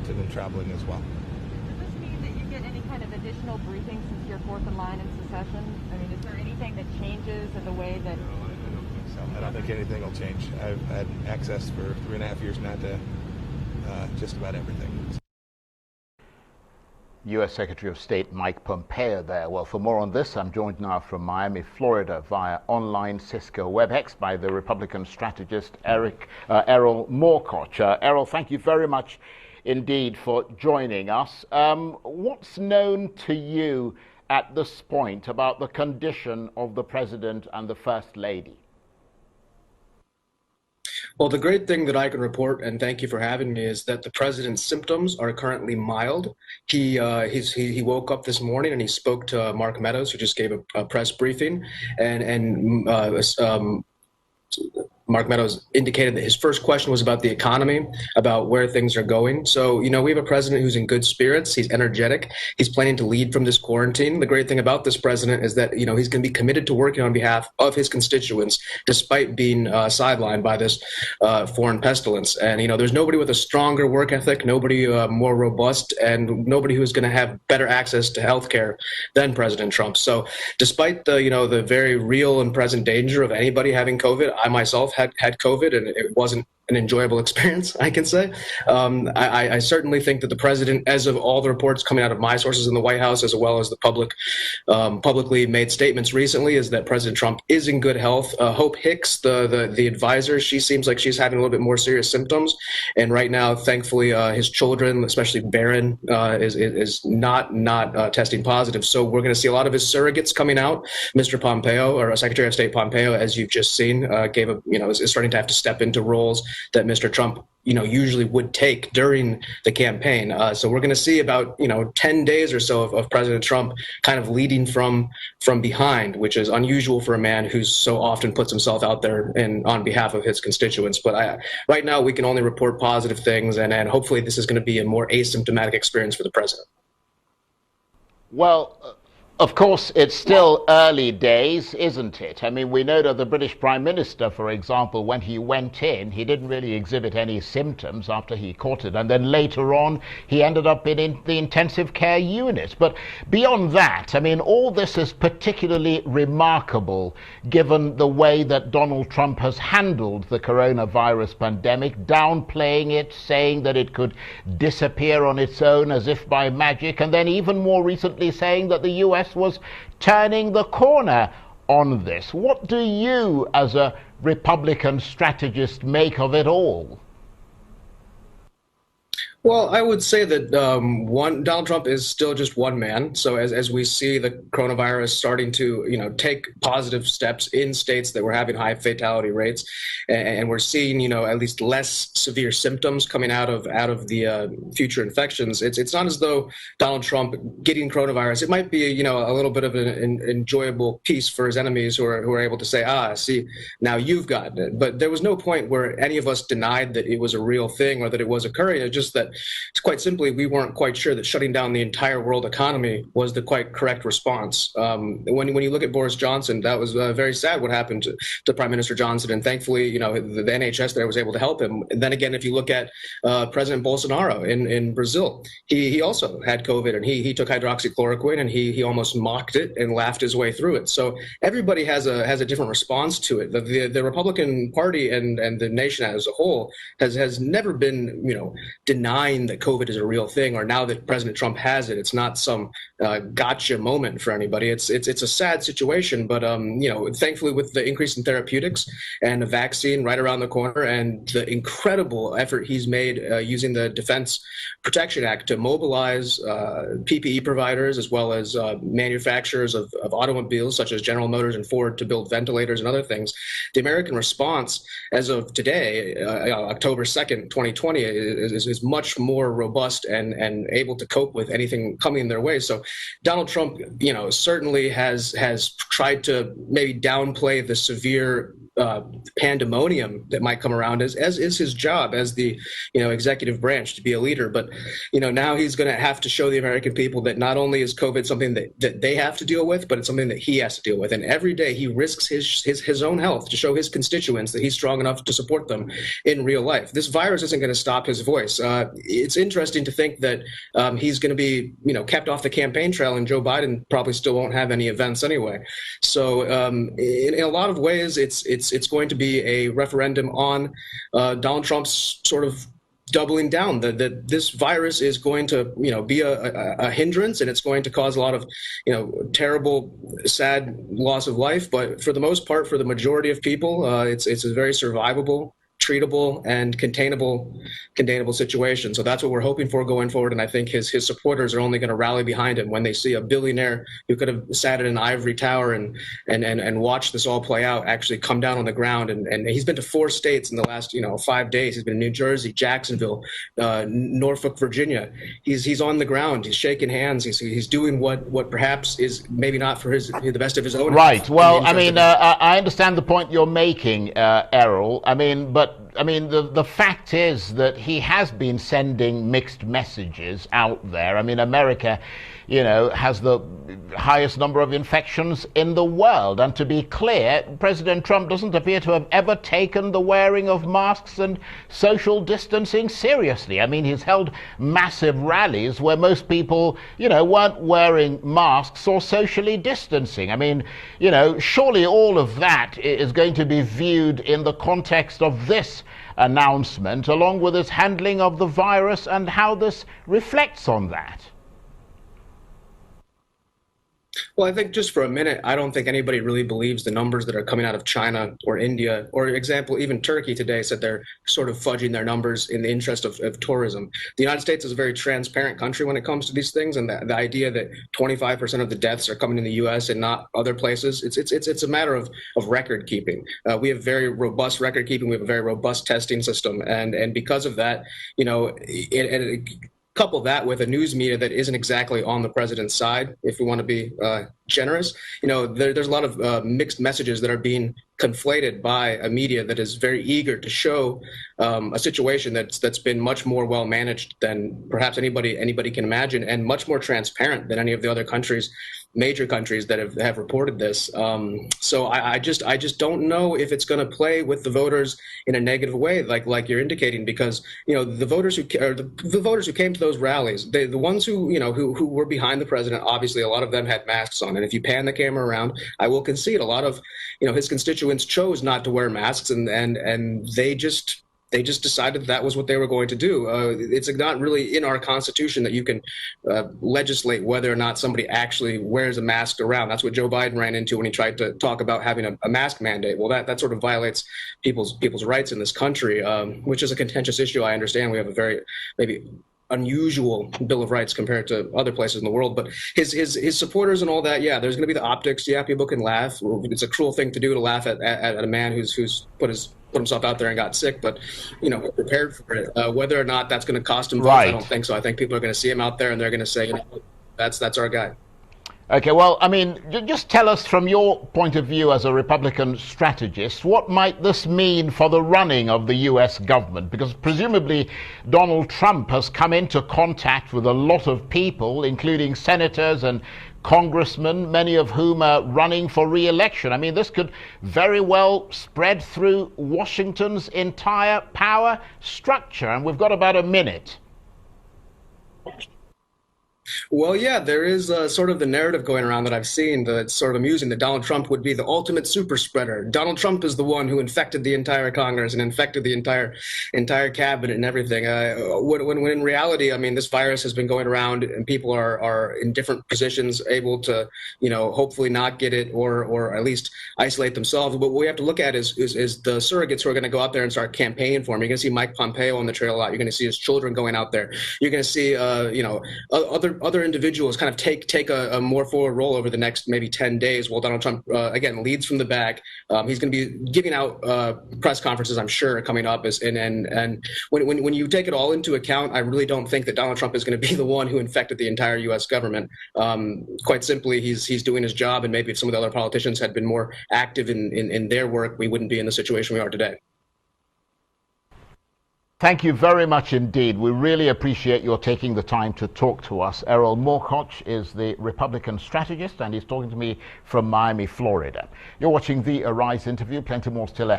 interested in traveling as well. Does this mean that you get any kind of additional briefing since you're fourth in line in succession? I mean, is there anything that changes in the way that... No, I don't think so. I don't think anything will change. I've had access for 3.5 years now to just about everything. U.S. Secretary of State Mike Pompeo there. Well, for more on this, I'm joined now from Miami, Florida, via online Cisco WebEx by the Republican strategist Erol Morkoc. Erol, thank you very much indeed for joining us. What's known to you at this point about the condition of the President and the First Lady? Well, the great thing that I can report, and thank you for having me, is that the president's symptoms are currently mild. He woke up this morning and he spoke to Mark Meadows, who just gave a press briefing, and Mark Meadows indicated that his first question was about the economy, about where things are going. So, we have a president who's in good spirits. He's energetic. He's planning to lead from this quarantine. The great thing about this president is that, he's going to be committed to working on behalf of his constituents, despite being sidelined by this foreign pestilence. And, there's nobody with a stronger work ethic, nobody more robust, and nobody who's going to have better access to health care than President Trump. So despite the very real and present danger of anybody having COVID, I myself had COVID, and it wasn't an enjoyable experience, I can say. I certainly think that the president, as of all the reports coming out of my sources in the White House, as well as the publicly made statements recently, is that President Trump is in good health. Hope Hicks, the advisor, she seems like she's having a little bit more serious symptoms. And right now, thankfully, his children, especially Barron, is not testing positive. So we're going to see a lot of his surrogates coming out. Mr. Pompeo, or Secretary of State Pompeo, as you've just seen, is starting to have to step into roles that Mr. Trump, usually would take during the campaign. So we're going to see about, 10 days or so of President Trump kind of leading from behind, which is unusual for a man who's so often puts himself out there and on behalf of his constituents. But right now we can only report positive things, and hopefully this is going to be a more asymptomatic experience for the president. Well, of course, it's still early days, isn't it? I mean, we know that the British Prime Minister, for example, when he went in, he didn't really exhibit any symptoms after he caught it. And then later on, he ended up in the intensive care unit. But beyond that, I mean, all this is particularly remarkable given the way that Donald Trump has handled the coronavirus pandemic, downplaying it, saying that it could disappear on its own as if by magic, and then even more recently saying that the U.S. was turning the corner on this. What do you, as a Republican strategist, make of it all? Well, I would say that Donald Trump is still just one man. So as we see the coronavirus starting to, take positive steps in states that were having high fatality rates, and we're seeing, at least less severe symptoms coming out of the future infections, it's not as though Donald Trump getting coronavirus, it might be, a little bit of an enjoyable piece for his enemies who are able to say, see, now you've gotten it. But there was no point where any of us denied that it was a real thing or that it was occurring. It's just that quite simply, we weren't quite sure that shutting down the entire world economy was the quite correct response. When you look at Boris Johnson, that was very sad what happened to Prime Minister Johnson. And thankfully, the NHS there was able to help him. And then again, if you look at President Bolsonaro in Brazil, he also had COVID, and he took hydroxychloroquine, and he almost mocked it and laughed his way through it. So everybody has a different response to it. The Republican Party and the nation as a whole has never been, denying that COVID is a real thing, or now that President Trump has it, it's not some gotcha moment for anybody. It's a sad situation, but thankfully with the increase in therapeutics and a vaccine right around the corner, and the incredible effort he's made using the Defense Protection Act to mobilize PPE providers as well as manufacturers of automobiles such as General Motors and Ford to build ventilators and other things, the American response as of today, October 2nd, 2020, is much more robust and able to cope with anything coming their way. So Donald Trump, certainly has tried to maybe downplay the severe pandemonium that might come around, as is his job as the executive branch, to be a leader. But now he's going to have to show the American people that not only is COVID something that they have to deal with, but it's something that he has to deal with. And every day he risks his own health to show his constituents that he's strong enough to support them in real life. This virus isn't going to stop his voice. it's interesting to think that he's going to be, kept off the campaign trail, and Joe Biden probably still won't have any events anyway. So in a lot of ways, it's going to be a referendum on Donald Trump's sort of doubling down that this virus is going to be a hindrance, and it's going to cause a lot of terrible, sad loss of life. But for the most part, for the majority of people, it's a very survivable, treatable, and containable situation. So that's what we're hoping for going forward. And I think his supporters are only going to rally behind him when they see a billionaire who could have sat in an ivory tower and watched this all play out actually come down on the ground. And he's been to 4 states in the last 5 days. He's been in New Jersey, Jacksonville, Norfolk, Virginia. He's on the ground. He's shaking hands. He's doing what perhaps is maybe not for the best of his own. Right. Well, I mean, I understand the point you're making, Erol. The fact is that he has been sending mixed messages out there. I mean, America, has the highest number of infections in the world. And to be clear, President Trump doesn't appear to have ever taken the wearing of masks and social distancing seriously. I mean, he's held massive rallies where most people, weren't wearing masks or socially distancing. I mean, surely all of that is going to be viewed in the context of this announcement, along with his handling of the virus and how this reflects on that. Well, I think just for a minute, I don't think anybody really believes the numbers that are coming out of China or India, or example, even Turkey today said they're sort of fudging their numbers in the interest of tourism. The United States is a very transparent country when it comes to these things, and the idea that 25% of the deaths are coming in the U.S. and not other places, it's a matter of record keeping. We have very robust record keeping. We have a very robust testing system, and because of that, couple that with a news media that isn't exactly on the president's side, if we want to be generous, there's a lot of mixed messages that are being conflated by a media that is very eager to show a situation that's been much more well managed than perhaps anybody can imagine, and much more transparent than any of the other major countries that have reported this. So I just don't know if it's going to play with the voters in a negative way, like you're indicating, because the voters who came to those rallies, the ones who were behind the president, obviously a lot of them had masks on, and if you pan the camera around, I will concede a lot of his constituents chose not to wear masks, and they just decided that was what they were going to do. It's not really in our Constitution that you can legislate whether or not somebody actually wears a mask around. That's what Joe Biden ran into when he tried to talk about having a mask mandate. Well, that sort of violates people's rights in this country, which is a contentious issue. I understand we have a very maybe unusual Bill of Rights compared to other places in the world, but his supporters and all that, yeah, there's going to be the optics. Yeah, people can laugh. It's a cruel thing to do, to laugh at a man who's put himself out there and got sick, but prepared for it. Whether or not that's going to cost him votes, I don't think so. I think people are going to see him out there and they're going to say, that's our guy. Okay, well, I mean, just tell us from your point of view as a Republican strategist, what might this mean for the running of the U.S. government? Because presumably Donald Trump has come into contact with a lot of people, including senators and congressmen, many of whom are running for re-election. I mean, this could very well spread through Washington's entire power structure, and we've got about a minute. Well, yeah, there is sort of the narrative going around that I've seen that's sort of amusing, that Donald Trump would be the ultimate super spreader. Donald Trump is the one who infected the entire Congress and infected the entire cabinet and everything. When in reality, I mean, this virus has been going around and people are in different positions, able to, hopefully not get it or at least isolate themselves. But what we have to look at is the surrogates who are going to go out there and start campaigning for him. You're going to see Mike Pompeo on the trail a lot. You're going to see his children going out there. You're going to see, other individuals kind of take a more forward role over the next maybe 10 days while Donald Trump, again, leads from the back. He's going to be giving out press conferences, I'm sure, coming up. And when you take it all into account, I really don't think that Donald Trump is going to be the one who infected the entire U.S. government. Quite simply, he's doing his job, and maybe if some of the other politicians had been more active in their work, we wouldn't be in the situation we are today. Thank you very much indeed. We really appreciate your taking the time to talk to us. Erol Morkoc is the Republican strategist, and he's talking to me from Miami, Florida. You're watching the Arise interview. Plenty more still ahead.